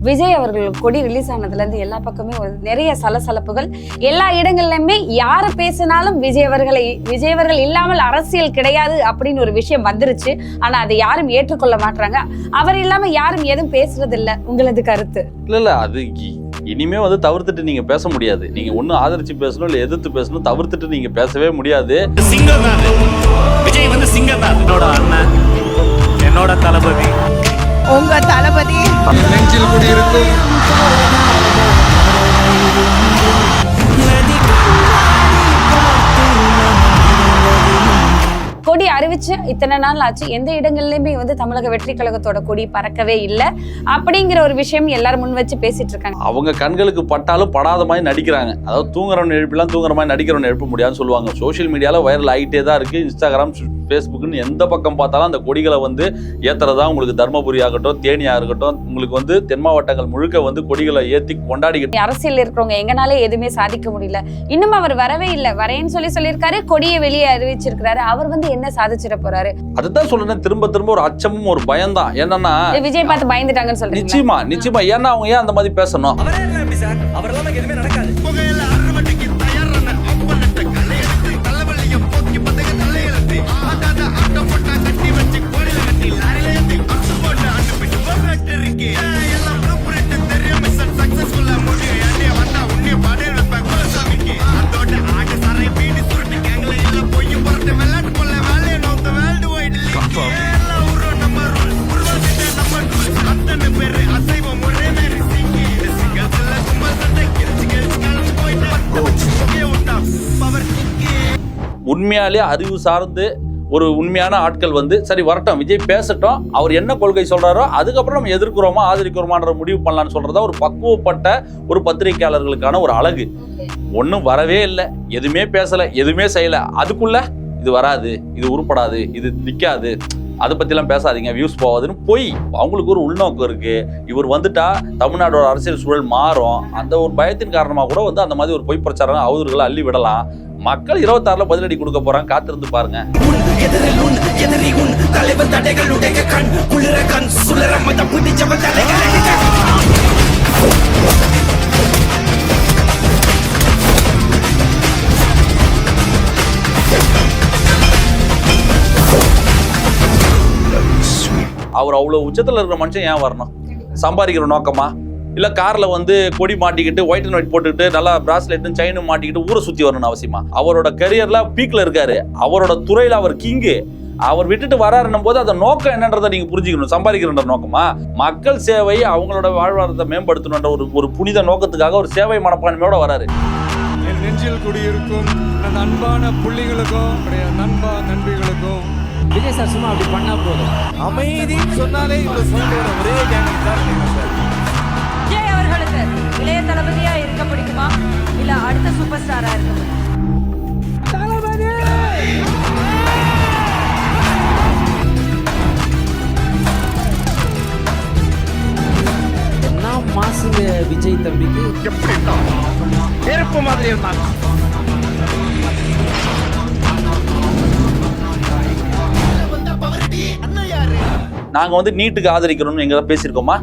விஜய் அவர்கள் கொடி ரிலீஸ் ஆனதுல இருந்து எல்லா பக்கமே நிறைய சலசலப்புகள். எல்லா இடங்கள்லயுமே யாரு பேசினாலும் விஜய் அவர்கள் இல்லாமல் அரசியல் கிடையாது அப்படின்னு ஒரு விஷயம் வந்துருச்சு. ஆனா அதை யாரும் ஏற்றுக்கொள்ள மாட்டாங்க. அவர் இல்லாம யாரும் எதுவும் பேசுறது இல்ல. உங்களது கருத்து? இல்ல அது இனிமே தவிர்த்துட்டு நீங்க பேச முடியாது. நீங்க ஒண்ணு ஆதரிச்சு பேசணும், இல்ல எதிர்த்து பேசணும். தவிர்த்துட்டு நீங்க பேசவே முடியாது. விஜய் சிங்கம் தான். என்னோட அண்ணன், என்னோட தளபதி, உங்க தளபதி நெஞ்சில் குடியிருக்கும். கொடி அறிவிச்சு இத்தனை நாள் ஆச்சு. எந்த இடங்கள்லயுமே தமிழக வெற்றி கழகத்தோட கொடி பறக்கவே இல்லை அப்படிங்கிற ஒரு விஷயம் எல்லாரும் முன் வச்சு பேசிட்டு இருக்காங்க. அவங்க கண்களுக்கு பட்டாலும் படாத மாதிரி நடிக்கிறாங்க. அதாவது தூங்குறவன் எழுப்பிலாம் தூங்குற மாதிரி நடிக்கிறவன் எழுப்ப முடியாதுன்னு சொல்லுவாங்க. சோசியல் மீடியால வைரல் ஆகிட்டே தான் இருக்கு. இன்ஸ்டாகிராம், ஃபேஸ்புக்னு எந்த பக்கம் பார்த்தாலும் அந்த கொடிகளை ஏத்துறதா. உங்களுக்கு தர்மபுரி ஆகட்டும், தேனியா இருக்கட்டும், உங்களுக்கு தென் மாவட்டங்கள் முழுக்க கொடிகளை ஏத்தி கொண்டாடிக்கிட்டு. அரசியல் இருக்கிறவங்க எங்கனாலே எதுவுமே சாதிக்க முடியல. இன்னும் அவர் வரவே இல்லை. வரேன்னு சொல்லியிருக்காரு. கொடியை வெளியே அறிவிச்சிருக்காரு. அவர் என்ன சாதிச்சிட போறாரு? அதுதான் சொல்றேன். திரும்ப திரும்ப ஒரு அச்சமும் ஒரு பயம் தான். என்னன்னா விஜய் பார்த்து பயந்துட்டாங்கன்னு சொல்றீங்க. நிச்சயமா. ஏன்னா அவங்க ஏன் அந்த மாதிரி பேசணும்? உண்மையாலே அறிவு சார்ந்து ஒரு உண்மையான ஆட்கள் சரி வரட்டும், விஜய் பேசட்டும், அவர் என்ன கொள்கை சொல்றாரோ அதுக்கப்புறம் நம்ம எதிர்க்கிறோமா ஆதரிக்கிறோமான்ற முடிவு பண்ணலான்னு சொல்றதா ஒரு பக்குவப்பட்ட ஒரு பத்திரிகையாளர்களுக்கான ஒரு அழகு. ஒன்றும் வரவே இல்லை, எதுவுமே பேசல, எதுவுமே செய்யல. அதுக்குள்ள இது வராது, இது உருப்படாது, இது நிற்காது, அதை பற்றிலாம் பேசாதீங்க, வியூஸ் போகாதுன்னு போய் அவங்களுக்கு ஒரு உள்நோக்கம் இருக்கு. இவர் வந்துட்டா தமிழ்நாடோட அரசியல் சூழல் மாறும். அந்த ஒரு பயத்தின் காரணமாக கூட அந்த மாதிரி ஒரு பொய் பிரச்சாரம் அவதூறுகளை அள்ளி விடலாம். மக்கள் 26ல பதிலடி கொடுக்க போறாங்க. காத்திருந்து பாருங்க. அவர் அவ்வளவு உச்சத்துல இருக்கிற மனுஷன் ஏன் வரணும்? சம்பாதிக்கிற நோக்கமா? இல்ல கார்ல கொடி மாட்டிக்கிட்டு ஒயிட் அண்ட் ஒயிட் போட்டுக்கிட்டு நல்லா பிராஸ்லெட்டும் செயினும் மாட்டிக்கிட்டு ஊரை சுத்தி வரணும்னு அவசியமா? அவரோட கரியர்ல பீக்ல இருக்காரு. அவரோட துறையில அவர் கிங்கு. அவர் விட்டுட்டு வராருன்னும் போது அந்த நோக்கம் என்னன்றதை நீங்க புரிஞ்சுக்கணும். சம்பாதிக்கிற நோக்கமா? மக்கள் சேவை, அவங்களோட வாழ்வாதாரத்தை மேம்படுத்தணுன்ற ஒரு புனித நோக்கத்துக்காக ஒரு சேவை மனப்பான்மையோட வராரு. என் நெஞ்சில் குடியிருக்கும் அன்பான புள்ளிகளுக்கும் நண்பிகளுக்கும் விஜய் சார் சும்மா அப்படி பண்ணா போதும். அமைதி சொன்னாலே ஒரே கேங் தான். விஜய் அவர்களுக்கு இளைய தளபதியா இருக்க பிடிக்குமா, இல்ல அடுத்த சூப்பர் ஸ்டாரா இருக்க பிடிக்குமா? என்ன மாசுங்க விஜய் தம்பிக்கு. எப்படி நெருப்பு மாதிரி இருந்தாங்க. நாங்க நீட்டுக்கு ஆதரிக்கிறோம்னு எங்க பேசியிருக்கோமா?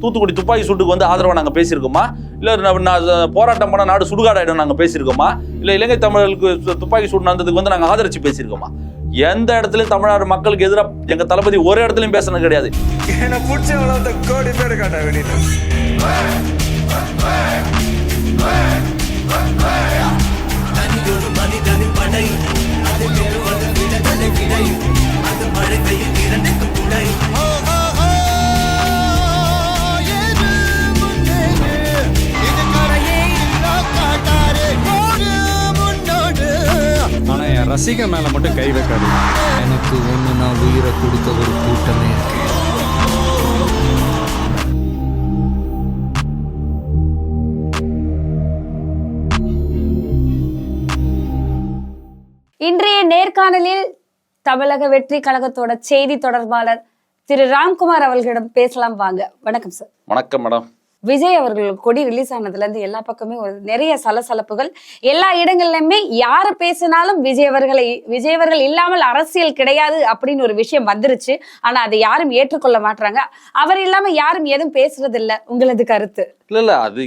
தூத்துக்குடி துப்பாக்கி சூட்டுக்கு ஆதரவா நாங்க பேசியிருக்கோமா? இல்ல போராட்டம் பண்ண நாடு சுடுகாடாயிடும் நாங்க பேசியிருக்கோமா? இல்ல இலங்கை தமிழர்களுக்கு துப்பாக்கி சூடு நடந்ததுக்கு நாங்க ஆதரிச்சு பேசியிருக்கோமா? எந்த இடத்துலயும் தமிழ்நாடு மக்களுக்கு எதிராக எங்க தளபதி ஒரு இடத்துலயும் பேசுறது கிடையாது. கோடி பேர் காட்ட வெளியில ஆனா என் ரசிகன் மேல மட்டும் கை வைக்காது. எனக்கு ஒண்ணு நான் உயிரை கொடுத்த ஒரு கூட்டமே இருக்கு. இன்றைய நேர்காணலில் தமிழக வெற்றி கழகத்தோட செய்தி தொடர்பாளர் திரு ராம்குமார் அவர்களிடம் பேசலாம். வாங்க. வணக்கம் சார். வணக்கம் மேடம். விஜய் அவர்கள் கொடி ரிலீஸ் ஆனதுல இருந்து எல்லா பக்கமே நிறைய சலசலப்புகள். எல்லா இடங்கள்லயுமே யாரு பேசினாலும் விஜய் அவர்கள் இல்லாமல் அரசியல் கிடையாது அப்படின்னு ஒரு விஷயம் வந்துருச்சு. ஆனா அதை யாரும் ஏற்றுக்கொள்ள மாட்டாங்க. அவர் இல்லாம யாரும் எதுவும் பேசுறது இல்ல. உங்களது கருத்து? இல்ல அது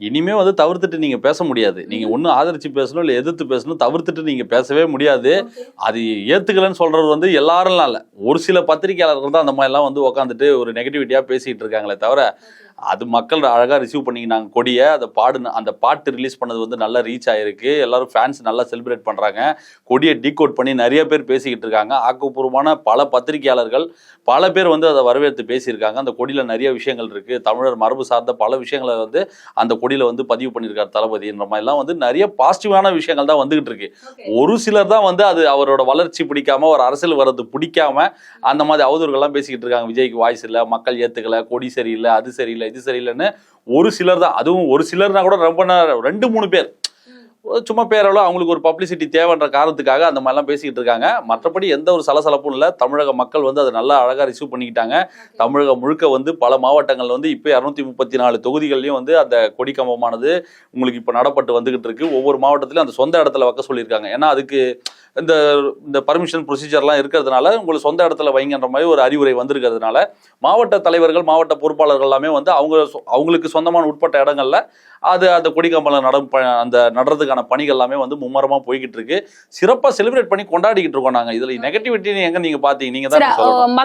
இனிமே வந்து தவிர்த்துட்டு நீங்க பேச முடியாது. நீங்க ஒண்ணு ஆதரிச்சு பேசணும், இல்ல எதிர்த்து பேசணும். தவிர்த்துட்டு நீங்க பேசவே முடியாது. அது ஏத்துக்கலன்னு சொல்றது வந்து எல்லாரும் இல்ல, ஒரு சில பத்திரிகையாளர்கள் தான் அந்த மாதிரி எல்லாம் வந்து உட்காந்துட்டு ஒரு நெகட்டிவிட்டியா பேசிட்டு இருக்காங்களே தவிர, அது மக்கள் அழகா ரிசீவ் பண்ணிக்கினாங்க கொடியை. அந்த பாட்டு ரிலீஸ் பண்ணது வந்து நல்லா ரீச் ஆயிருக்கு. எல்லாரும் ஃபேன்ஸ் நல்லா செலிப்ரேட் பண்றாங்க. கொடியை டீகோட் பண்ணி நிறைய பேர் பேசிக்கிட்டு இருக்காங்க. ஆக்கப்பூர்வமான பல பத்திரிகையாளர்கள் பல பேர் வந்து அதை வரவேற்று பேசியிருக்காங்க. அந்த கொடியில நிறைய விஷயங்கள் இருக்கு. தமிழர் மரபு சார்ந்த பல விஷயங்களை வந்து அந்த கொடியில வந்து பதிவு பண்ணியிருக்காரு தளபதின்ற மாதிரிலாம் வந்து நிறைய பாசிட்டிவான விஷயங்கள் தான் வந்துகிட்டு இருக்கு. ஒரு சிலர் தான் வந்து அது அவரோட வளர்ச்சி பிடிக்காம, ஒரு அரசியல் வர்றது பிடிக்காம அந்த மாதிரி அவதூறுகள்லாம் பேசிக்கிட்டு இருக்காங்க. விஜய்க்கு வாய்ஸ் இல்லை, மக்கள் ஏத்துக்கல, கொடி சரியில்லை, அது சரியில்லை, இது சரியில்லைன்னு ஒரு சிலர் தான். அதுவும் ஒரு சிலர்னா கூட ரொம்ப 2-3 பேர் சும்மா பேரளவு அவங்களுக்கு ஒரு பப்ளிசிட்டி தேவைன்ற காரணத்துக்காக அந்த மாதிரிலாம் பேசிக்கிட்டு இருக்காங்க. மற்றபடி எந்த ஒரு சலசலப்பும் இல்லை. தமிழக மக்கள் வந்து அதை நல்லா அழகாக ரிசீவ் பண்ணிக்கிட்டாங்க. தமிழகம் முழுக்க வந்து பல மாவட்டங்கள் வந்து இப்போ 234 தொகுதிகள்லையும் வந்து அந்த கொடி கம்பமானது உங்களுக்கு இப்போ நடப்பட்டு வந்துகிட்டு இருக்கு. ஒவ்வொரு மாவட்டத்திலையும் அந்த சொந்த இடத்துல வைக்க சொல்லியிருக்காங்க. ஏன்னா அதுக்கு இந்த பர்மிஷன் ப்ரொசீஜர்லாம் இருக்கிறதுனால உங்களுக்கு சொந்த இடத்துல வைங்கன்ற மாதிரி ஒரு அறிவுரை வந்திருக்கிறதுனால மாவட்ட தலைவர்கள், மாவட்ட பொறுப்பாளர்கள் எல்லாமே வந்து அவங்களுக்கு சொந்தமான உட்பட்ட இடங்கள்ல அந்த கொடி கம்பளம் நடுறதுக்கான பணிகள் எல்லாமே வந்து மும்மரமா போய்கிட்டு இருக்கு. சிறப்பா செலிப்ரேட் பண்ணி கொண்டாடிக்கிட்டு இருக்கோம் நாங்க. இதுல நெகட்டிவிட்டி எங்க நீங்க பாத்தீங்க? நீங்க தான்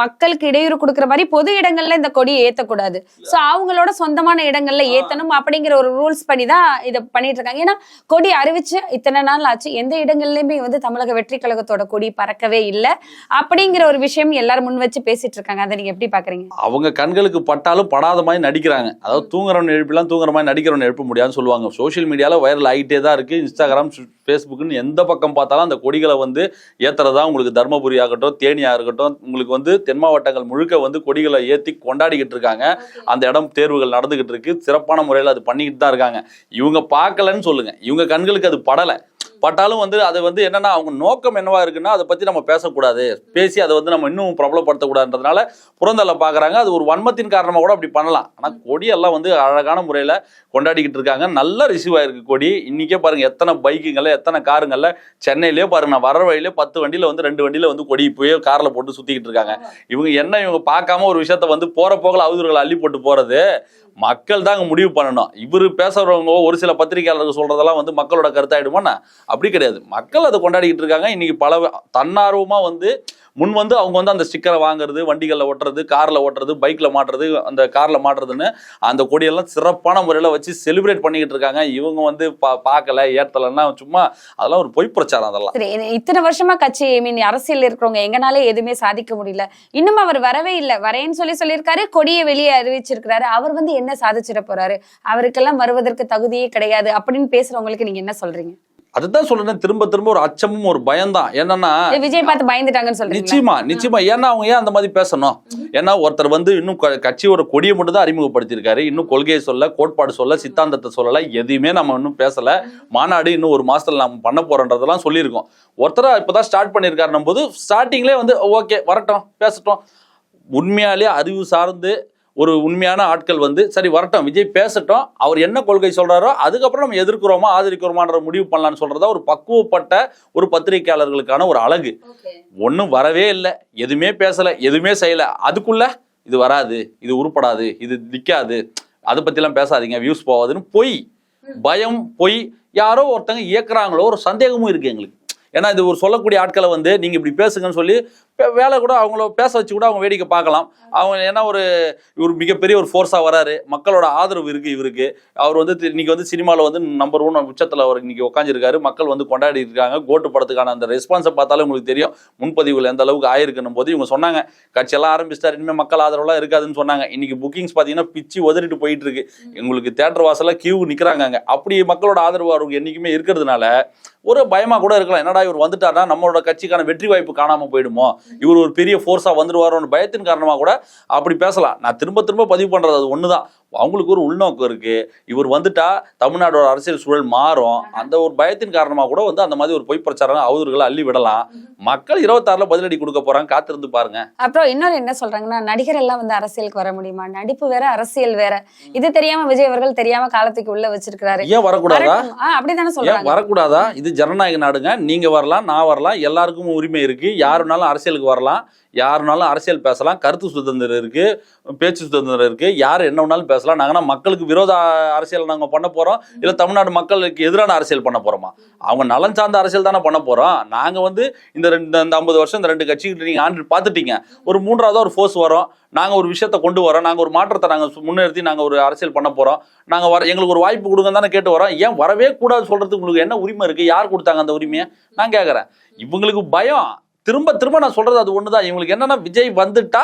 மக்களுக்கு இடையூறு கொடுக்குற மாதிரி பொது இடங்கள்ல இந்த கொடியை ஏத்தக்கூடாது. சோ அவங்களோட சொந்தமான இடங்கள்ல ஏத்தணும் அப்படிங்கிற ஒரு ரூல்ஸ் பண்ணி தான் இதை பண்ணிட்டு இருக்காங்க. ஏன்னா கொடி அறிவிச்சு இத்தனை நாள் ஆச்சு, எந்த இடங்கள்லயுமே வந்து தமிழக வெற்றி கழகத்தோட கொடி பறக்கவே இல்லை அப்படிங்கிற ஒரு விஷயம் எல்லாரும் முன் வச்சு பேசிட்டு இருக்காங்க. அதை நீங்க எப்படி பாக்குறீங்க? அவங்க கண்களுக்கு பட்டாலும் படாத மாதிரி நடிக்கிறாங்க. அதாவது தூங்குறவன் எழுப்பிலாம் தூங்குற மாதிரி நடிக்கிறவன் எழுப்ப முடியாதுன்னு சொல்லுவாங்க. சோஷியல் மீடியால வைரல் ஆகிட்டே தான் இருக்கு. இன்ஸ்டாகிராம், ஃபேஸ்புக்னு எந்த பக்கம் பார்த்தாலும் அந்த கொடிகளை வந்து ஏத்துறதா. உங்களுக்கு தர்மபுரி ஆகட்டும், தேனியா இருக்கட்டும், உங்களுக்கு வந்து தென் மாவட்டங்கள் முழுக்க வந்து கொடிகளை ஏற்றி கொண்டாடிக்கிட்டு இருக்காங்க. அந்த இடம் தேர்வுகள் நடந்துகிட்டு இருக்கு. சிறப்பான முறையில் அது பண்ணிக்கிட்டு தான் இருக்காங்க. இவங்க பார்க்கலன்னு சொல்லுங்க, இவங்க கண்களுக்கு அது படலை. பட்டாலும் வந்து அது வந்து என்னன்னா அவங்க நோக்கம் என்னவா இருக்குன்னா அதை பத்தி நம்ம பேசக்கூடாது, பேசி அதை வந்து நம்ம இன்னும் பிரபலப்படுத்தக்கூடாதுன்றதுனால புறந்தள்ள பாக்குறாங்க. அது ஒரு வன்மத்தின் காரணமா கூட அப்படி பண்ணலாம். ஆனா கொடியெல்லாம் வந்து அழகான முறையில கொண்டாடிக்கிட்டு இருக்காங்க. நல்லா ரிசீவ் ஆயிருக்கு கொடி. இன்னைக்கே பாருங்க எத்தனை பைக்குங்கள்ல, எத்தனை காருங்கள்ல. சென்னையிலேயே பாருங்க, நான் வர வழியிலே 10 வண்டியில வந்து 2 வண்டியில வந்து கொடி போய் கார்ல போட்டு சுத்திக்கிட்டு இருக்காங்க. இவங்க பார்க்காம ஒரு விஷயத்த வந்து போற போகல அவதூறுகளை அள்ளி போட்டு போறது மக்கள் தான் முடிவு பண்ணணும். இவரு பேசுறவங்க ஒரு சில பத்திரிகையாளர்கள் சொல்றதெல்லாம் வந்து மக்களோட கருத்தாயிடுமாண்ணா? அப்படி கிடையாது. மக்கள் அதை கொண்டாடிக்கிட்டு இருக்காங்க. இன்னைக்கு பல தன்னார்வமா வந்து முன் வந்து அவங்க வந்து அந்த ஸ்டிக்கரை வாங்குறது, வண்டிகளில் ஓட்டுறது, காரில் ஓட்டுறது, பைக்கில் மாட்டுறது, அந்த காரில் மாட்டுறதுன்னு அந்த கொடியெல்லாம் சிறப்பான முறையில் வச்சு செலிப்ரேட் பண்ணிக்கிட்டு இருக்காங்க. இவங்க வந்து பார்க்கல, ஏற்றலைன்னா சும்மா அதெல்லாம் ஒரு பொய் பிரச்சாரம். அதெல்லாம் இத்தனை வருஷமா கட்சி அரசியல் இருக்கிறவங்க எங்கனாலே எதுவுமே சாதிக்க முடியல. இன்னும் அவர் வரவே இல்லை. வரேன்னு சொல்லியிருக்காரு, கொடியை வெளியே அறிவிச்சிருக்கிறாரு. அவர் வந்து என்ன சாதிச்சிட போறாரு? அவருக்கெல்லாம் வருவதற்கு தகுதியே கிடையாது அப்படின்னு பேசுறவங்களுக்கு நீங்க என்ன சொல்றீங்க? அதுதான் சொல்றேன், திரும்ப திரும்ப ஒரு அச்சமும் ஒரு பயம்தான். என்னன்னா விஜய் பார்த்து பயந்துட்டாங்கன்னு சொல்றீங்க. நிச்சயமா. ஏன்னா அவங்க ஏன் அந்த மாதிரி பேசணும்? ஏன்னா ஒருத்தர் வந்து இன்னும் கட்சியோட கொடியை மட்டும் தான் அறிமுகப்படுத்தியிருக்காரு. இன்னும் கொள்கையை சொல்ல, கோட்பாடு சொல்ல, சித்தாந்தத்தை சொல்லல, எதையுமே நம்ம இன்னும் பேசல. மாநாடு இன்னும் 1 மாசத்துல நம்ம பண்ண போறோன்றதெல்லாம் சொல்லியிருக்கோம். ஒருத்தரா இப்பதான் ஸ்டார்ட் பண்ணியிருக்காருன்னும் போது ஸ்டார்டிங்லேயே வந்து ஓகே வரட்டும், பேசட்டும். உண்மையாலே அறிவு சார்ந்து ஒரு உண்மையான ஆட்கள் வந்து சரி வரட்டும், விஜய் பேசட்டும், அவர் என்ன கொள்கை சொல்றாரோ அதுக்கப்புறம் நம்ம எதிர்க்கிறோமா ஆதரிக்கிறோமான்ற முடிவு பண்ணலான்னு சொல்றதா ஒரு பக்குவப்பட்ட ஒரு பத்திரிகையாளர்களுக்கான ஒரு அழகு. ஒன்றும் வரவே இல்லை, எதுவுமே பேசல, எதுவுமே செய்யல, அதுக்குள்ள இது வராது, இது உருப்படாது, இது நிற்காது, அதை பத்திலாம் பேசாதீங்க, வியூஸ் போவாதுன்னு பொய், பயம், பொய். யாரோ ஒருத்தங்க இயக்குறாங்களோ ஒரு சந்தேகமும் இருக்கு எங்களுக்கு. ஏன்னா இது ஒரு சொல்லக்கூடிய ஆட்களை வந்து நீங்க இப்படி பேசுங்கன்னு சொல்லி வேலை கூட அவங்கள பேச வச்சு கூட அவங்க வேடிக்கை பார்க்கலாம். அவங்க ஏன்னா இவர் மிகப்பெரிய ஒரு ஃபோர்ஸாக வராரு, மக்களோட ஆதரவு இருக்கு இவருக்கு. அவர் வந்து இன்னைக்கு வந்து சினிமாவில் வந்து நம்பர் 1 உச்சத்தில் அவர் இன்னைக்கு உட்காந்துருக்காரு. மக்கள் வந்து கொண்டாடி இருக்காங்க. கோட்டு படத்துக்கான அந்த ரெஸ்பான்ஸை பார்த்தாலும் உங்களுக்கு தெரியும் முன்பதிவுகள் எந்த அளவுக்கு ஆயிருக்குன்னும் போது இவங்க சொன்னாங்க கட்சியெல்லாம் ஆரம்பிச்சிட்டாரு, இனிமேல் மக்கள் ஆதரவுலாம் இருக்காதுன்னு சொன்னாங்க. இன்னைக்கு புக்கிங்ஸ் பார்த்தீங்கன்னா பிச்சு உதறிட்டு போயிட்டு இருக்கு. உங்களுக்கு தேட்டர் வாசல்ல கியூ நிற்கிறாங்க. அப்படி மக்களோட ஆதரவு அவருக்கு என்னைக்குமே இருக்கிறதுனால ஒரு பயமா கூட இருக்கலாம். என்னடா இவர் வந்துட்டாருன்னா நம்மளோட கட்சிக்கான வெற்றி வாய்ப்பு காணாம போயிடுமோ, இவர் ஒரு பெரிய ஃபோர்ஸா வந்துடுவாரோன்னு பயத்தின் காரணமா கூட அப்படி பேசலாம். நான் திரும்ப திரும்ப பதிவு பண்றது அது ஒண்ணுதான். அவங்களுக்கு ஒரு உள்நோக்கம் இருக்கு. இவர் வந்துட்டா தமிழ்நாடோட அரசியல் சூழல் மாறும். அந்த ஒரு பயத்தின் காரணமா கூட வந்து அந்த மாதிரி ஒரு பொய் பிரச்சாரம் அவதூறுகளை அள்ளி விடலாம். மக்கள் 26ல பதிலடி கொடுக்க போறாங்க, காத்திருந்து பாருங்க. அப்புறம் இன்னொரு என்ன சொல்றாங்கன்னா, நடிகர் எல்லாம் வந்து அரசியலுக்கு வர முடியுமா? நடிப்பு வேற, அரசியல் வேற. இது தெரியாம விஜய் அவர்கள் தெரியாம காலத்துக்கு உள்ள வச்சிருக்காரு. ஏன் வரக்கூடாதா? அப்படிதானே ஏன் சொல்றாங்க. வரக்கூடாதா? இது ஜனநாயக நாடுங்க. நீங்க வரலாம், நான் வரலாம், எல்லாருக்கும் உரிமை இருக்கு. யாருனாலும் அரசியலுக்கு வரலாம், யாருனாலும் அரசியல் பேசலாம், கருத்து சுதந்திரம் இருக்கு, பேச்சு சுதந்திரம் இருக்கு, யார் என்ன வேணாலும் பேசலாம். நாங்கன்னா மக்களுக்கு விரோத அரசியல் நாங்க பண்ண போறோம், இல்ல தமிழ்நாடு மக்களுக்கு எதிரான அரசியல் பண்ண போறோமா? அவங்க நலன் சார்ந்த அரசியல் தானே பண்ண போறோம். நாங்க வந்து இந்த 50 வருஷம் இந்த 2 கட்சிகிட்ட நீங்க ஆண்டு பார்த்துட்டீங்க. ஒரு 3வது ஒரு ஃபோர்ஸ் வரும், நாங்க ஒரு விஷயத்த கொண்டு வரோம், நாங்க ஒரு மாற்றத்தை நாங்க முன்னிறுத்தி நாங்க ஒரு அரசியல் பண்ண போறோம், நாங்க எங்களுக்கு ஒரு வாய்ப்பு கொடுங்க தானே கேட்டு வரோம். ஏன் வரவே கூடாது சொல்றதுக்கு உங்களுக்கு என்ன உரிமை இருக்கு? யார் கொடுத்தாங்க அந்த உரிமையை? நான் கேட்கறேன். இவங்களுக்கு பயம். திரும்ப திரும்ப நான் சொல்றது அது ஒண்ணுதான். இவங்களுக்கு என்னன்னா, விஜய் வந்துட்டா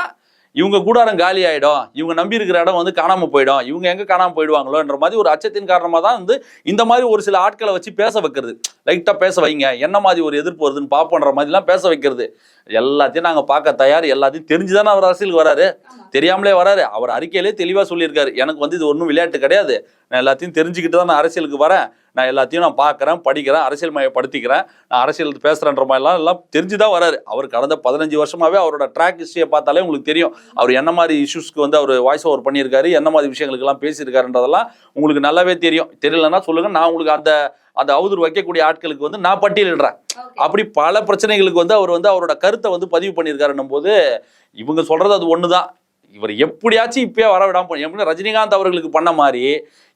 இவங்க கூடாரம் காலி ஆயிடும், இவங்க நம்பி இருக்கிற இடம் வந்து காணாம போயிடும், இவங்க எங்க காணாம போயிடுவாங்களோன்ற மாதிரி ஒரு அச்சத்தின் காரணமா தான் வந்து இந்த மாதிரி ஒரு சில ஆட்களை வச்சு பேச வைக்கிறது. லைட்டா பேச வைங்க, என்ன மாதிரி ஒரு எதிர்ப்பு வருதுன்னு பாப்போன்ற மாதிரிலாம் பேச வைக்கிறது. எல்லாத்தையும் நாங்க பார்க்க தயார். எல்லாத்தையும் தெரிஞ்சுதானே அவர் அரசியலுக்கு வராரு, தெரியாமலே வராரு. அவர் அறிக்கையிலே தெளிவா சொல்லியிருக்காரு, எனக்கு வந்து இது ஒன்றும் விளையாட்டு கிடையாது, நான் எல்லாத்தையும் தெரிஞ்சுக்கிட்டு தான் நான் அரசியலுக்கு வரேன், நான் எல்லாத்தையும் நான் பார்க்குறேன், படிக்கிறேன், அரசியல் மயப்படுத்திக்கிறேன், நான் அரசியல் பேசுகிறேன்ற மாதிரிலாம் எல்லாம் தெரிஞ்சுதான் வராரு. அவர் கடந்த 15 வருஷமாவே அவரோட ட்ராக் ஹிஸ்டரியை பார்த்தாலே உங்களுக்கு தெரியும், அவர் என்ன மாதிரி இஷ்யூஸ்க்கு வந்து அவர் வாய்ஸ் ஓவர் பண்ணியிருக்காரு, என்ன மாதிரி விஷயங்களுக்கெல்லாம் பேசியிருக்காருன்றதெல்லாம் உங்களுக்கு நல்லாவே தெரியும். தெரியலன்னா சொல்லுங்க, நான் உங்களுக்கு அந்த அவதூறு வைக்கக்கூடிய ஆட்களுக்கு வந்து நான் பட்டியலிடுறேன். அப்படி பல பிரச்சனைகளுக்கு வந்து அவர் வந்து அவரோட கருத்தை வந்து பதிவு பண்ணியிருக்காருன்னும் போது இவங்க சொல்றது அது ஒண்ணுதான். இவர் எப்படியாச்சும் இப்பயே வர விடாம, எப்படி ரஜினிகாந்த் அவர்களுக்கு பண்ண மாதிரி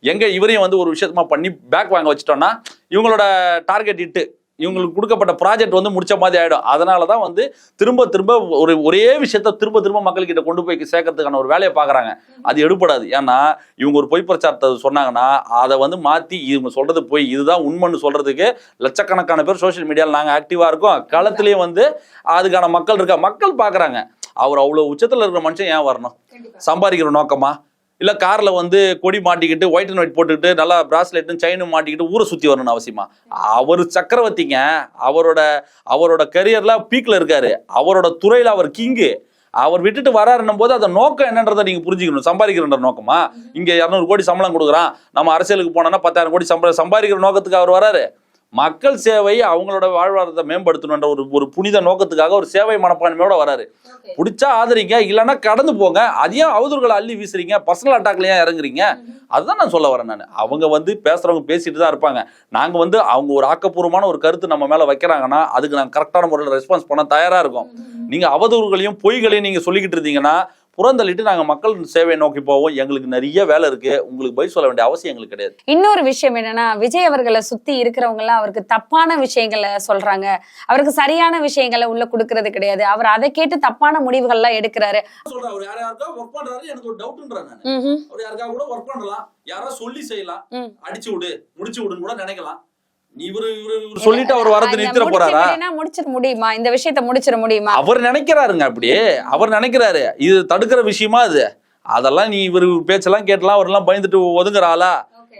எங்க இவரையும் வந்து ஒரு விஷயமா பண்ணி பேக் வாங்க வச்சிட்டோம்னா இவங்களோட டார்கெட் இட்டு இவங்களுக்கு கொடுக்கப்பட்ட ப்ராஜெக்ட் வந்து முடிச்ச மாதிரி ஆயிடும். அதனாலதான் வந்து திரும்ப திரும்ப ஒரே விஷயத்த திரும்ப திரும்ப மக்கள்கிட்ட கொண்டு போய் சேர்க்கறதுக்கான ஒரு வேலையை பாக்குறாங்க. அது எடுபடாது. ஏன்னா இவங்க ஒரு பொய் பிரச்சாரத்தை சொன்னாங்கன்னா அதை வந்து மாத்தி இவங்க சொல்றது போய் இதுதான் உண்மைன்னு சொல்றதுக்கு லட்சக்கணக்கான பேர் சோசியல் மீடியாவில் நாங்க ஆக்டிவா இருக்கோம். களத்திலயும் வந்து அதுக்கான மக்கள் இருக்கா, மக்கள் பாக்குறாங்க. அவர் அவ்வளவு உச்சத்துல இருக்கிற மனுஷன் ஏன் வரணும்? சம்பாதிக்கிற நோக்கமா? இல்ல கார்ல வந்து கொடி மாட்டிக்கிட்டு ஒயிட் அண்ட் ஒயிட் போட்டுக்கிட்டு நல்லா பிராஸ்லெட்டும் செயினும் மாட்டிக்கிட்டு ஊரை சுத்தி வரணும்னு அவசியமா? அவர் சக்கரவர்த்திங்க. அவரோட கரியர்ல பீக்ல இருக்காரு, அவரோட துறையில அவர் கிங்கு. அவர் விட்டுட்டு வராருன்னும் போது அந்த நோக்கம் என்னன்றதை நீங்க புரிஞ்சுக்கணும். சம்பாதிக்கிற நோக்கமா? இங்க 200 கோடி சம்பளம் கொடுக்குறான், நம்ம அரசியலுக்கு போனோம்னா 10,000 கோடி சம்பாதிக்கிற நோக்கத்துக்கு அவர் வராரு. மக்கள் சேவை, அவங்களோட வாழ்வாதாரத்தை மேம்படுத்தணுன்ற ஒரு புனித நோக்கத்துக்காக ஒரு சேவை மனப்பான்மையோட வராரு. பிடிச்சா ஆதரிங்க, இல்லைன்னா கடந்து போங்க. அதையும் அவதூறுகளை அள்ளி வீசுறீங்க, பர்சனல் அட்டாக்ல ஏன் இறங்குறீங்க? அதுதான் நான் சொல்ல வரேன். நான் அவங்க வந்து பேசுறவங்க பேசிட்டு தான் இருப்பாங்க. நாங்க வந்து அவங்க ஒரு ஆக்கப்பூர்வமான ஒரு கருத்து நம்ம மேல வைக்கிறாங்கன்னா அதுக்கு நாங்க கரெக்டான முறையில் ரெஸ்பான்ஸ் பண்ண தயாரா இருக்கோம். நீங்க அவதூறுகளையும் பொய்களையும் நீங்க சொல்லிக்கிட்டு இருந்தீங்கன்னா புறந்தள்ளிட்டு நாங்க மக்கள் சேவையை நோக்கி போவோம். எங்களுக்கு நிறைய வேலை இருக்கு, உங்களுக்கு பதில் சொல்ல வேண்டிய அவசியம் எங்களுக்கு கிடையாது. இன்னொரு விஷயம் என்னன்னா, விஜய் அவர்களை சுத்தி இருக்கிறவங்க எல்லாம் அவருக்கு தப்பான விஷயங்களை சொல்றாங்க, அவருக்கு சரியான விஷயங்களை உள்ள கொடுக்கறது கிடையாது, அவர் அதை கேட்டு தப்பான முடிவுகள் எல்லாம் எடுக்கிறாரு. அவர் யாருக்கா ஒர்க் பண்றாரு, எனக்கு ஒரு டவுட்ன்றேன் நான். அவர் யாருக்கா கூட ஒர்க் பண்ணலாம், யாரா சொல்லி செய்யலாம், அடிச்சு விடு முடிச்சு விடுன்னு கூட நினைக்கலாம். இவரு சொல்லிட்டு அவர் வரது நிறுத்திட போறாரா? முடிச்சிட முடியுமா? இந்த விஷயத்தை முடிச்சிட முடியுமா? அவர் நினைக்கிறாருங்க. அப்படியே அவர் நினைக்கிறாரு. இது தடுக்கிற விஷயமா இது? அதெல்லாம் நீ இவரு பேச்செல்லாம் கேட்டலாம், அவரெல்லாம் பயந்துட்டு ஒதுங்குறாளா?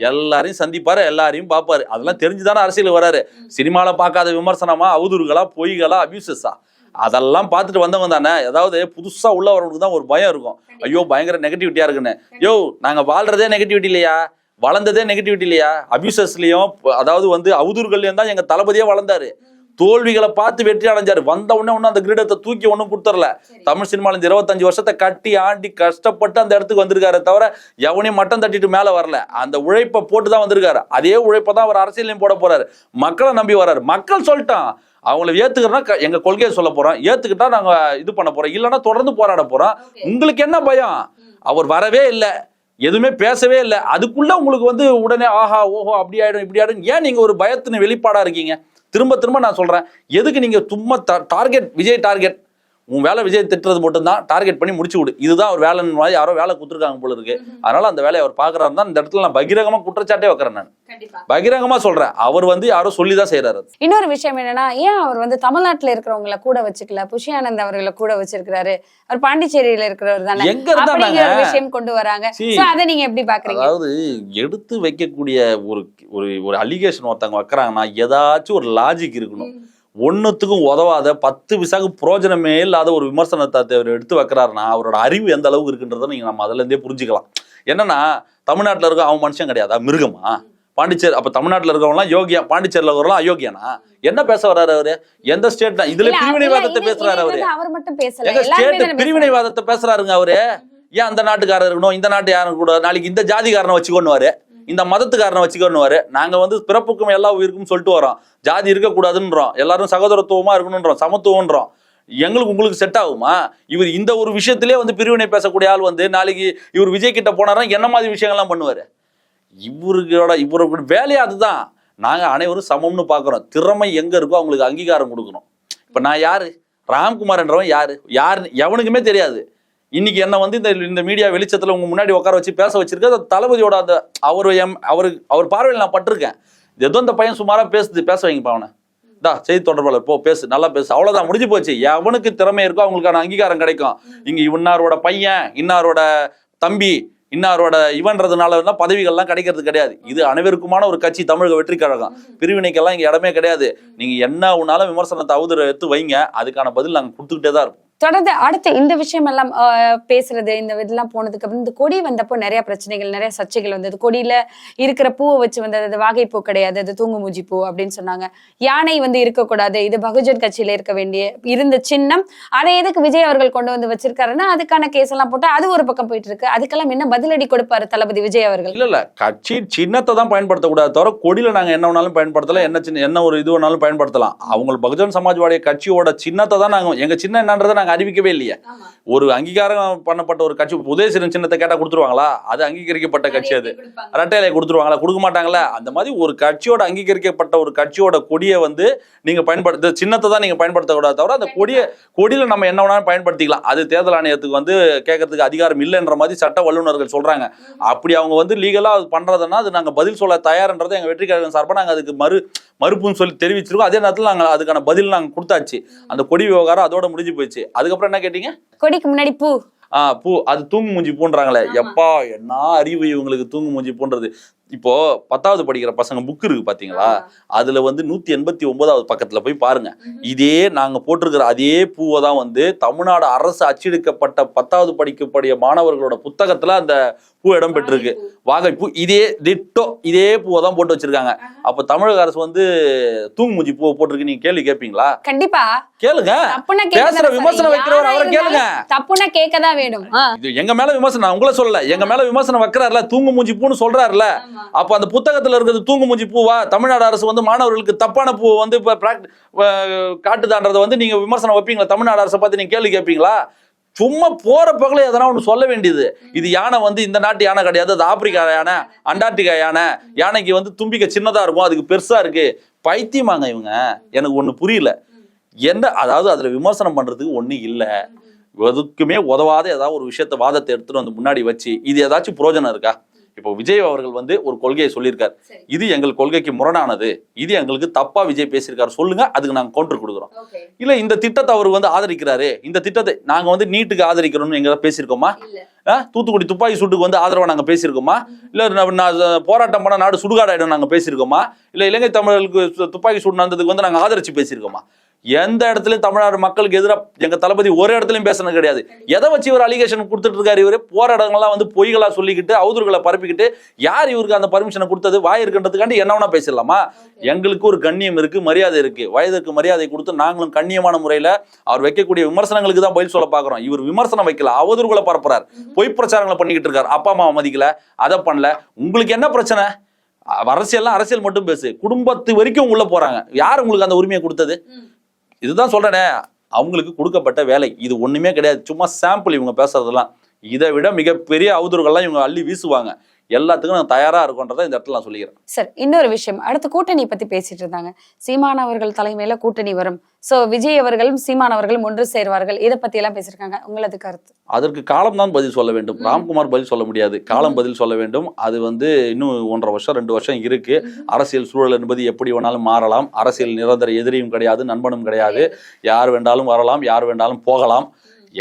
எல்லாரையும் சந்திப்பாரு, எல்லாரையும் பார்ப்பாரு. அதெல்லாம் தெரிஞ்சுதானே அரசியல் வராரு. சினிமால பார்க்காத விமர்சனமா, அவதூறுகளா, பொய்களா, அபியூசஸா, அதெல்லாம் பார்த்துட்டு வந்தவங்க தானே. ஏதாவது புதுசா உள்ள வரவங்களுக்கு தான் ஒரு பயம் இருக்கும். ஐயோ பயங்கர நெகட்டிவிட்டியா இருக்குன்னு. யோ நாங்க வாழ்றதே நெகட்டிவிட்டி இல்லையா, வளர்ந்ததே நெகட்டிவிட்டி இல்லையா? அபியூசஸ்லயும் அதாவது வந்து அவதூறுகள்லயும் தான் எங்க தளபதியே வளர்ந்தாரு. தோல்விகளை பார்த்து வெற்றி அடைஞ்சாரு. வந்த உடனே ஒன்னும் அந்த கிரீடத்தை தூக்கி ஒன்னும் கொடுத்துடல. தமிழ் சினிமால 25 வருஷத்தை கட்டி ஆண்டி கஷ்டப்பட்டு அந்த இடத்துக்கு வந்திருக்காரு தவிர எவனையும் மட்டம் தட்டிட்டு மேல வரல. அந்த உழைப்பை போட்டுதான் வந்திருக்காரு. அதே உழைப்பை தான் அவர் அரசியலையும் போட போறாரு. மக்களை நம்பி வர்றாரு. மக்கள் சொல்லிட்டான், அவங்களை ஏத்துக்கிறோம்னா எங்க கொள்கையை சொல்ல போறோம், ஏத்துக்கிட்டா நாங்க இது பண்ண போறோம், இல்லைன்னா தொடர்ந்து போராட போறோம். உங்களுக்கு என்ன பயம்? அவர் வரவே இல்லை, எதுவுமே பேசவே இல்லை. அதுக்குள்ள உங்களுக்கு வந்து உடனே ஆஹா ஓஹோ அப்படி ஆயிடும் இப்படி ஆயிடும். ஏன் நீங்க ஒரு பயத்தின் வெளிப்பாடா இருக்கீங்க? திரும்ப திரும்ப நான் சொல்றேன், எதுக்கு நீங்க சும்மா டார்கெட் விஜய் டார்கெட், உன் வேலை விஜய் திட்டுறது மட்டும்தான், டார்கெட் பண்ணி முடிச்சு விடு, இதுதான் ஒரு வேலைன்னு மாதிரி யாரோ வேலை கொடுத்துருக்காங்க போல இருக்கு. அதனால அந்த வேலையை அவர் பாக்குறாரு தான். இந்த இடத்துல நான் பகிரங்கமா குற்றச்சாட்டே வைக்கிறேன். நான் பகிரங்கமா சொல்றேன், அவர் வந்து யாரோ சொல்லிதான் செய்யறாரு. இன்னொரு விஷயம் என்னன்னா, ஏன் அவர் வந்து தமிழ்நாட்டுல இருக்கிறவங்களை கூட வச்சுக்கல, புஷி ஆனந்த் அவர்களை கூட வச்சிருக்காரு, அவர் பாண்டிச்சேரியில இருக்கிறவர் தானே, அப்படிங்கிற ஒரு விஷயம் கொண்டு வராங்க. அதை நீங்க எப்படி பாக்குறீங்க? அதாவது எடுத்து வைக்கக்கூடிய ஒரு அலிகேஷன் ஒருத்தவங்க வைக்கிறாங்கன்னா ஏதாச்சும் ஒரு லாஜிக் இருக்கணும். ஒன்றுத்துக்கும் உதவாத 10 விசாக்கு புரோஜனமே இல்லாத ஒரு விமர்சனத்தை அவர் எடுத்து வைக்கிறாருன்னா அவரோட அறிவு எந்த அளவுக்கு இருக்குன்றதை நீங்கள் நம்ம அதுலேருந்தே புரிஞ்சுக்கலாம். என்னன்னா தமிழ்நாட்டில் இருக்க அவன் மனுஷன் கிடையாதா, மிருகமா? பாண்டிச்சேரி அப்போ தமிழ்நாட்டில் இருக்கவங்களாம் யோகியா, பாண்டிச்சேரியில் இருக்கிறவங்களாம் அயோக்கியானா? என்ன பேச வர்றாரு அவரு? எந்த ஸ்டேட் இதுல பிரிவினைவாதத்தை பேசுறாரு அவரு? அவர் மட்டும் பேசல, எங்க ஸ்டேட் பிரிவினைவாதத்தை பேசுறாருங்க அவரு. ஏன் அந்த நாட்டுக்காரர் இருக்கணும், இந்த நாட்டு யாரும் கூட, நாளைக்கு இந்த ஜாதிக்காரனை வச்சுக்கொண்டுவாரு, இந்த மதத்துக்காரனை வச்சுக்கொண்டுவாரு. நாங்க வந்து பிறப்புக்கும் எல்லா உயிருக்கும் சொல்லிட்டு வரோம், ஜாதி இருக்கக்கூடாதுன்றோம், எல்லாரும் சகோதரத்துவமா இருக்கணும்ன்றோம், சமத்துவம்ன்றோம். எங்களுக்கு உங்களுக்கு செட் ஆகுமா? இவர் இந்த ஒரு விஷயத்திலே வந்து பிரிவினை பேசக்கூடிய ஆள் வந்து நாளைக்கு இவர் விஜய் கிட்ட போனாரா என்ன மாதிரி விஷயங்கள்லாம் பண்ணுவாரு? இவரோட வேலையா அதுதான். நாங்க அனைவரும் சமம்னு பாக்குறோம். திறமை எங்க இருக்கோ அவங்களுக்கு அங்கீகாரம் கொடுக்கணும். இப்ப நான் யாரு, ராம்குமார் என்றவன் யாருன்னு எவனுக்குமே தெரியாது. இன்னைக்கு என்ன வந்து இந்த மீடியா வெளிச்சத்துல உங்க முன்னாடி உட்கார வச்சு பேச வச்சிருக்க தளபதியோட அந்த அவர் பார்வையில் நான் பட்டிருக்கேன். ஏதோ இந்த பையன் சுமாரா பேச வைங்கப்பா அவனை, செய்தி தொடர்பாளர் போ பேசு, நல்லா பேசு, அவ்வளவுதான், முடிஞ்சு போச்சு. எவனுக்கு திறமை இருக்கோ அவங்களுக்கான அங்கீகாரம் கிடைக்கும். இங்க இன்னாரோட பையன், இன்னாரோட தம்பி, இன்னாரோட இவன்றதுனால பதவிகள்லாம் கிடைக்கிறது கிடையாது. இது அனைவருக்குமான ஒரு கட்சி தமிழக வெற்றி கழகம். பிரிவினைக்கெல்லாம் இங்க இடமே கிடையாது. நீங்க என்ன உன்னாலும் விமர்சனத்தை எடுத்து வைங்க, அதுக்கான பதில் நாங்க கொடுத்துக்கிட்டே தான் இருப்போம். தொடர்ந்து அடுத்து இந்த விஷயம் எல்லாம் பேசுறது, இந்த இதெல்லாம் போனதுக்கு அப்புறம் இந்த கொடி வந்தப்போ நிறைய பிரச்சனைகள், நிறைய சர்ச்சைகள் வந்தது. கொடியில இருக்கிற பூவை வச்சு வந்தது அது வாகைப்பூ கிடையாது, அது தூங்குமூஞ்சி பூ அப்படின்னு சொன்னாங்க. யானை வந்து இருக்கக்கூடாது, இது பகுஜன் கட்சியில இருந்த சின்னம், அதை எதுக்கு விஜய் அவர்கள் கொண்டு வந்து வச்சிருக்காருன்னா அதுக்கான கேஸ் எல்லாம் போட்டு அது ஒரு பக்கம் போயிட்டு இருக்கு. அதுக்கெல்லாம் என்ன பதிலடி கொடுப்பாரு தளபதி விஜய் அவர்கள்? இல்ல கட்சி சின்னத்தை தான் பயன்படுத்தக்கூடாது தவிர கொடியில நாங்க என்ன வேணாலும் பயன்படுத்தலாம், என்ன ஒரு இது வேணாலும் பயன்படுத்தலாம். அவங்க பகுஜன் சமாஜ்வாடி கட்சியோட சின்னத்தை தான் நாங்க, எங்க சின்னம் என்னன்றதை நாங்க அறிவிக்கவே இல்லையா? ஒரு அங்கீகாரம் பண்ணப்பட்ட ஒரு கட்சி உதயசீரன் சின்னத்தை கேட்டா கொடுத்துருவாங்களா? அது அங்கீகரிக்கப்பட்ட கட்சி, அது ரெட்டையிலை கொடுத்துருவாங்களா? கொடுக்க மாட்டாங்களா? அந்த மாதிரி ஒரு கட்சியோட அங்கீகரிக்கப்பட்ட ஒரு கட்சியோட கொடியை வந்து நீங்க பயன்படுத்த, சின்னத்தை தான் நீங்க பயன்படுத்தக்கூடாது தவிர அந்த கொடியில நம்ம என்ன வேணாலும் பயன்படுத்திக்கலாம். அது தேர்தல் ஆணையத்துக்கு வந்து கேட்கறதுக்கு அதிகாரம் இல்லைன்ற மாதிரி சட்ட வல்லுநர்கள் சொல்றாங்க. அப்படி அவங்க வந்து லீகலா பண்றதுன்னா அது நாங்க பதில் சொல்ல தயார்ன்றதை எங்க வெற்றி கழகம் சார்பா நாங்க அதுக்கு மறுப்புன்னு சொல்லி தெரிவிச்சிருக்கோம். அதே நேரத்தில் நாங்க அதுக்கான பதில் நாங்க கொடுத்தாச்சு. அந்த கொடி விவகாரம் அதோட முடிஞ்சு போயிடுச்சு. அதுக்கப்புறம் என்ன கேட்டீங்க? கொடிக்கு முன்னாடி பூ பூ, அது தூங்கு மூஞ்சி பூன்றாங்களே. எப்பா என்ன அறிவு இவங்களுக்கு தூங்கு மூஞ்சி பூன்றது. இப்போ 10வது படிக்கிற பசங்க புக் இருக்கு பாத்தீங்களா, அதுல வந்து 189வது பக்கத்துல போய் பாருங்க. இதே நாங்க போட்டிருக்கிற அதே பூவை தான் வந்து தமிழ்நாடு அரசு அச்சடிக்கப்பட்ட 10வது படிக்கக்கூடிய மாணவர்களோட புத்தகத்துல அந்த பூ இடம் பெற்றிருக்கு. வாகைப்பூ இதே பூவை தான் போட்டு வச்சிருக்காங்க. அப்ப தமிழக அரசு வந்து தூங்கு மூஞ்சி பூவை போட்டிருக்கு. நீங்க கேள்வி கேட்பீங்களா? கண்டிப்பா கேளுங்க. பேசுற விமர்சனம் வைக்கிறவர் அவரை கேளுங்க. தப்புனா கேட்கதான் வேணும். இது எங்க மேல விமர்சனம், உங்களை சொல்லல, எங்க மேல விமர்சனம் வைக்கிறாருல, தூங்கு மூஞ்சி பூன்னு சொல்றாருல. அப்ப அந்த புத்தகத்துல இருக்கிறது தூங்கு மூஞ்சி பூவா? தமிழ்நாடு அரசு வந்து மாணவர்களுக்கு தப்பான பூவை வந்து காட்டுதான்றதை வந்து நீங்க விமர்சனம் வைப்பீங்களா? தமிழ்நாடு அரசை பார்த்து நீங்க கேள்வி கேட்பீங்களா? சும்மா போற பகல எதனா ஒண்ணு சொல்ல வேண்டியது. இது யானை வந்து இந்த நாட்டு யானை கிடையாது, அது ஆப்பிரிக்கா யானை, அண்டார்டிகா யானை. யானைக்கு வந்து தும்பிக்கை சின்னதா இருக்கும், அதுக்கு பெருசா இருக்கு. பைத்தியமாங்க இவங்க. எனக்கு ஒண்ணு புரியல. அதாவது அதுல விமர்சனம் பண்றதுக்கு ஒண்ணு இல்ல. எதுக்குமே உதவாத ஏதாவது ஒரு விஷயத்த வாதத்தை எடுத்துட்டு வந்து முன்னாடி வச்சு இது ஏதாச்சும் புரோஜனம் இருக்கா? இப்போ விஜய் அவர்கள் வந்து ஒரு கொள்கையை சொல்லியிருக்காரு, இது எங்கள் கொள்கைக்கு முரணானது, இது எங்களுக்கு தப்பா விஜய் பேசியிருக்காரு, சொல்லுங்க, அதுக்கு நாங்க கவுண்டர் கொடுக்குறோம். இல்ல இந்த திட்டத்தை அவர் வந்து ஆதரிக்கிறாரு, இந்த திட்டத்தை நாங்க வந்து நீட்டுக்கு ஆதரிக்கிறோம்னு எங்க பேசியிருக்கோமா? தூத்துக்குடி துப்பாக்கி சூட்டுக்கு வந்து ஆதரவா நாங்க பேசியிருக்கோமா? இல்ல போராட்டம் பண்ண நாடு சுடுகாடாயிடும் நாங்க பேசியிருக்கோமா? இல்ல இலங்கை தமிழர்களுக்கு துப்பாக்கி சூடு நடந்ததுக்கு வந்து நாங்க ஆதரிச்சு பேசியிருக்கோமா? எந்த இடத்துலயும் தமிழ்நாடு மக்களுக்கு எதிராக எங்க தளபதி ஒரு இடத்துலயும் பேசுனது கிடையாது. எதை வச்சு இவர் அலிகேஷன் கொடுத்துட்டு இருக்காரு? இவரு போற இடங்கள்லாம் வந்து பொய்களா சொல்லிக்கிட்டு அவதூறுகளை பரப்பிக்கிட்டு, யார் இவருக்கு அந்த பர்மிஷனை கொடுத்தது? வாய் இருக்குன்றதுக்காண்டி என்ன வேணா பேசிடலாமா? எங்களுக்கு ஒரு கண்ணியம் இருக்கு, மரியாதை இருக்கு. வயதுக்கு மரியாதை கொடுத்து நாங்களும் கண்ணியமான முறையில அவர் வைக்கக்கூடிய விமர்சனங்களுக்கு தான் பதில் சொல்ல பாக்குறோம். இவர் விமர்சனம் வைக்கல, அவதூறுகளை பரப்புறாரு, பொய் பிரச்சாரங்களை பண்ணிக்கிட்டு இருக்காரு. அப்பா அம்மாவை மதிக்கல, அதை பண்ணல. உங்களுக்கு என்ன பிரச்சனை? அரசியல் மட்டும் பேசு, குடும்பத்து வரைக்கும் உள்ள போறாங்க. யார் உங்களுக்கு அந்த உரிமையை கொடுத்தது? இதுதான் சொல்றேனே, அவங்களுக்கு கொடுக்கப்பட்ட வேலை. இது ஒண்ணுமே கிடையாது, சும்மா சாம்பிள் இவங்க பேசுறதெல்லாம். இதை விட மிகப்பெரிய அவதூறுகள்லாம் இவங்க அள்ளி வீசுவாங்க. எல்லாத்துக்கும் நான் தயாரா இருக்கோன்றதை இந்த இடத்துல நான் சொல்லிக்கிறேன். சார், இன்னொரு விஷயம், அடுத்த கூட்டணி பத்தி பேசிட்டு இருந்தாங்க. சீமான் அவர்கள் தலைமையில கூட்டணி வரும், சோ விஜய் அவர்களும் சீமான் அவர்களும் ஒன்று சேர்வார்கள், இதை பத்தி எல்லாம் பேசிருக்காங்க. உங்களது கருத்து? அதற்கு காலம் தான் பதில் சொல்ல வேண்டும். ராம்குமார் பதில் சொல்ல முடியாது, காலம் பதில் சொல்ல வேண்டும். அது வந்து இன்னும் 1.5 வருஷம் 2 வருஷம் இருக்கு. அரசியல் சூழல் என்பது எப்படி வேணாலும் மாறலாம். அரசியல் நிரந்தர எதிரியும் கிடையாது, நண்பனும் கிடையாது. யார் வேண்டாலும் வரலாம், யார் வேண்டாலும் போகலாம்.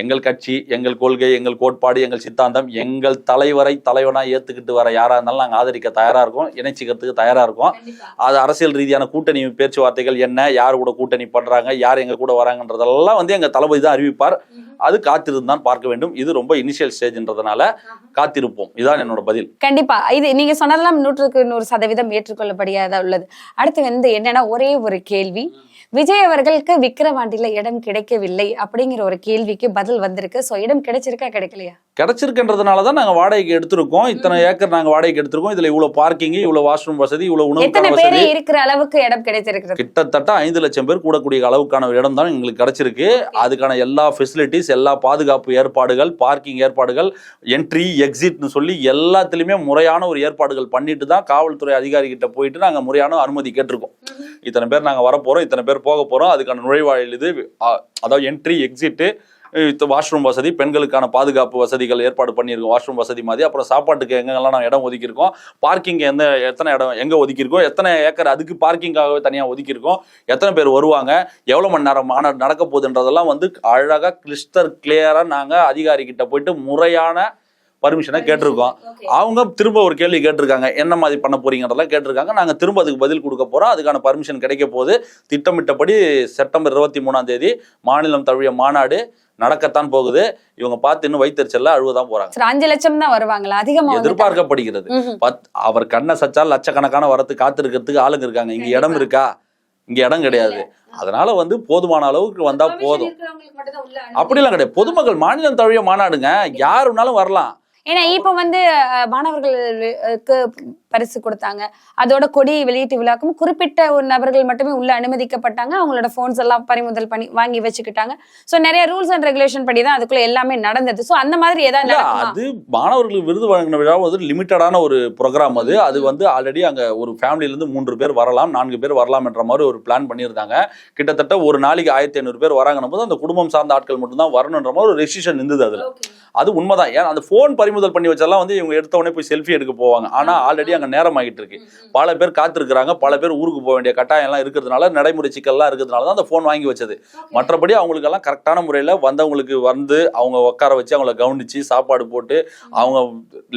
எங்கள் கட்சி, எங்கள் கொள்கை, எங்கள் கோட்பாடு, எங்கள் சித்தாந்தம், எங்கள் தலைவரை தலைவனா ஏத்துக்கிட்டு வர யாரா இருந்தாலும் நாங்கள் ஆதரிக்க தயாரா இருக்கோம், இணைச்சிக்கிறதுக்கு தயாரா இருக்கோம். அது அரசியல் ரீதியான கூட்டணி பேச்சுவார்த்தைகள் என்ன, யார் கூட கூட்டணி பண்றாங்க, யார் எங்க கூட வராங்கன்றதெல்லாம் வந்து எங்க தளபதி தான் அறிவிப்பார். அது காத்திருந்தான் பார்க்க வேண்டும். இது ரொம்ப இனிஷியல் ஸ்டேஜ்ன்றதுனால காத்திருப்போம். இதுதான் என்னோட பதில். கண்டிப்பா இது நீங்க சொன்னதெல்லாம் 100% ஏற்றுக்கொள்ளப்படியாத உள்ளது. அடுத்து வந்து என்னன்னா ஒரே ஒரு கேள்வி, விஜய் அவர்களுக்கு விக்கிரவாண்டியில இடம் கிடைக்கவில்லை அப்படிங்கிற ஒரு கேள்விக்கு பதில் வந்திருக்கு. சோ இடம் கிடைச்சிருக்கா கிடைக்கலையா? கிடைச்சிருக்குன்றதுனாலதான் நாங்க வாடகைக்கு எடுத்திருக்கோம். இத்தனை ஏக்கர் நாங்க வாடகைக்கு எடுத்திருக்கோம். இதுல இவ்வளவு பார்க்கிங், இவ்வளவு வாஷ்ரூம் வசதி, இவ்வளவு உணவு எத்தனை வசதி, பேர் இருக்கிற அளவுக்கு இடம் கிடைச்சிருக்கு? கிட்டத்தட்ட 5 லட்சம் பேர் கூடக்கூடிய அளவுக்கான ஒரு இடம் தான் எங்களுக்கு கிடைச்சிருக்கு. அதுக்கான எல்லா ஃபெசிலிட்டிஸ், எல்லா பாதுகாப்பு ஏற்பாடுகள், பார்க்கிங் ஏற்பாடுகள், என்ட்ரி எக்ஸிட்னு சொல்லி எல்லாத்துலயுமே முறையான ஒரு ஏற்பாடுகள் பண்ணிட்டு தான் காவல்துறை அதிகாரிகிட்ட போயிட்டு நாங்க முறையான அனுமதி கேட்டிருக்கோம். இத்தனை பேர் நாங்க வரப்போறோம், இத்தனை பேர் போக போறோம், அதுக்கான நுழைவாயில் இது, அதாவது என்ட்ரி எக்ஸிட்டு, வாஷ்ரூம் வசதி, பெண்களுக்கான பாதுகாப்பு வசதிகள் ஏற்பாடு பண்ணியிருக்கோம், வாஷ்ரூம் வசதி மாதிரி. அப்புறம் சாப்பாட்டுக்கு எங்கெல்லாம் நான் இடம் ஒதுக்கியிருக்கோம், பார்க்கிங் எத்தனை இடம் எங்கே ஒதுக்கியிருக்கோம், எத்தனை ஏக்கர் அதுக்கு பார்க்கிங்காகவே தனியாக ஒதுக்கியிருக்கோம், எத்தனை பேர் வருவாங்க, எவ்வளோ மணி நேரம் மாநாடு நடக்க போகுதுன்றதெல்லாம் வந்து அழகாக கிறிஸ்டல் கிளியராக நாங்கள் அதிகாரிகிட்ட போயிட்டு முறையான பர்மிஷனை கேட்டிருக்கோம். அவங்க திரும்ப ஒரு கேள்வி கேட்டிருக்காங்க, என்ன மாதிரி பண்ண போறீங்கன்றதெல்லாம் கேட்டிருக்காங்க. நாங்கள் திரும்ப அதுக்கு பதில் கொடுக்க போறோம். அதுக்கான பர்மிஷன் கிடைக்க போது திட்டமிட்டபடி செப்டம்பர் 23 மாநிலம் தழுவிய மாநாடு நடக்கத்தான் போகுது. இவங்க பார்த்து இன்னும் வைத்தறிச்சல்ல அழுவதான் போறாங்க. 5 லட்சம் தான் வருவாங்களா? அதிகமா எதிர்பார்க்கப்படுகிறது. அவர் கண்ணை சச்சால் லட்சக்கணக்கான வரத்து காத்திருக்கிறதுக்கு ஆளுங்க இருக்காங்க. இங்க இடம் இருக்கா? இங்க இடம் கிடையாது. அதனால வந்து போதுமான அளவுக்கு வந்தா போதும். அப்படிலாம் கிடையாது. பொதுமக்கள் மாநிலம் தழுவிய மாநாடுங்க, யாருனாலும் வரலாம். ஏன்னா இப்ப வந்து மாணவர்களுக்கு பரிசு கொடுத்தாங்க, அதோட கொடி வெளியீட்டு விழாக்கும் குறிப்பிட்ட ஒரு நபர்கள் மட்டுமே உள்ள அனுமதிக்கப்பட்டாங்க. அவங்களோட போன்ஸ் எல்லாம் பறிமுதல் பண்ணி வாங்கி வச்சுக்கிட்டாங்க. சோ நிறைய ரூல்ஸ் அண்ட் ரெகுலேஷன் படி தான் அதுக்குள்ள எல்லாமே நடந்தது. சோ அந்த மாதிரி ஏதாவது அது மாணவர்களுக்கு விருது வழங்கின விழா வந்து லிமிட்டடான ஒரு ப்ரோக்ராம். அது வந்து ஆல்ரெடி அங்க ஒரு ஃபேமிலில இருந்து 3 பேர் வரலாம், 4 பேர் வரலாம் என்ற மாதிரி ஒரு பிளான் பண்ணியிருந்தாங்க. கிட்டத்தட்ட ஒரு நாளைக்கு 1500 பேர் வராங்கன்னும் போது அந்த குடும்பம் சார்ந்த ஆட்கள் மட்டும் தான் வரணுன்ற மாதிரி ஒரு ரெஸ்ட்ரிக்ஷன் இருந்தது. அதுல அது உண்மைதான். ஏன்னா அந்த போன் பறிமுதல் பண்ணி வச்செல்லாம் வந்து இவங்க எடுத்த உடனே போய் செல்ஃபி எடுக்க போவாங்க. ஆனா ஆல்ரெடி அங்க நேரம் ஆகிட்டு இருக்கு. பல பேர் காத்திருக்கிறாங்க, பல பேர் ஊருக்கு போக வேண்டிய கட்டாயம் எல்லாம் இருக்கிறதுனால, நடைமுறை சிக்கல்லாம் இருக்கிறதுனால தான் அந்த போன் வாங்கி வச்சது. மற்றபடி அவங்களுக்கு எல்லாம் கரெக்டான முறையில வந்தவங்களுக்கு வந்து அவங்க உட்கார வச்சு அவங்கள கவனிச்சு சாப்பாடு போட்டு, அவங்க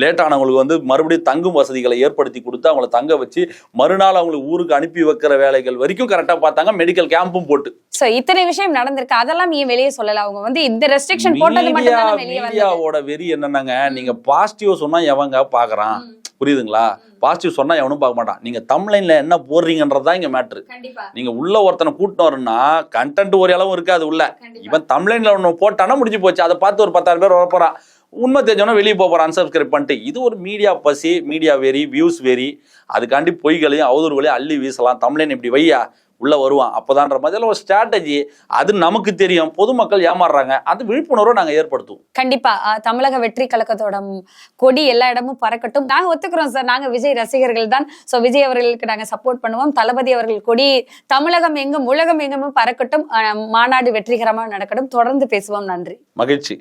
லேட் ஆனவங்களுக்கு வந்து மறுபடியும் தங்கும் வசதிகளை ஏற்படுத்தி கொடுத்து அவங்கள தங்க வச்சு மறுநாள் அவங்களுக்கு ஊருக்கு அனுப்பி வைக்கிற வேலைகள் வரைக்கும் கரெக்டா பார்த்தாங்க. மெடிக்கல் கேம்பும் போட்டு. சோ இத்தனை விஷயம் நடந்திருக்கு. அதெல்லாம் ஏன் வெளியே சொல்லல? அவங்க வந்து இந்த ரெஸ்ட்ரிக்ஷன் போட்டது மட்டும் தான் வெளியே வந்தது. மீடியாவோட வெறி என்னன்னாங்க, நீங்க பாசிட்டிவ் சொன்னா எவங்க பாக்குறான், புரியுதுங்களா? பாசிட்டிவ் சொன்னா எவனும் பார்க்க மாட்டான். நீங்க தம்ப்லைன்ல என்ன போடுறீங்கன்றதுதான் இங்க மேட்ரு. நீங்க உள்ள ஒருத்தனை கூட்டிட்டு வரணும்னா கண்டென்ட் ஒரு அளவும் இருக்காது உள்ள. இவன் தம்ப்லைன்ல ஒண்ணு போட்டானா முடிஞ்சு போச்சு. அதை பார்த்து ஒரு 10,000 பேர் வரப்போறான். உண்மை தெரிஞ்சவனா வெளியே போறான் அன்சப்ஸ்கிரைப் பண்ணிட்டு. இது ஒரு மீடியா பசி, மீடியா வெறி, வியூஸ் வெறி. அதுக்காண்டி பொய்களையும் அவதூறுகளையும் அள்ளி வீசலாம். தம்ப்லைன் இப்படி வையா உள்ள வருவான் அப்பதான்ற மாதிரி ஒரு ஸ்ட்ராட்டஜி. அது நமக்கு தெரியும். பொதுமக்கள் ஏமாறுறாங்க. அது விழிப்புணர்வை நாங்க ஏற்படுத்துவோம். கண்டிப்பா தமிழக வெற்றி கழகத்தோட கொடி எல்லா இடமும் பறக்கட்டும். நாங்க ஒத்துக்கிறோம் சார், நாங்க விஜய் ரசிகர்கள் தான். சோ விஜய் அவர்களுக்கு நாங்க சப்போர்ட் பண்ணுவோம். தளபதி அவர்கள் கொடி தமிழகம் எங்கும் உலகம் எங்கும் பறக்கட்டும். மாநாடு வெற்றிகரமாக நடக்கட்டும். தொடர்ந்து பேசுவோம். நன்றி, மகிழ்ச்சி.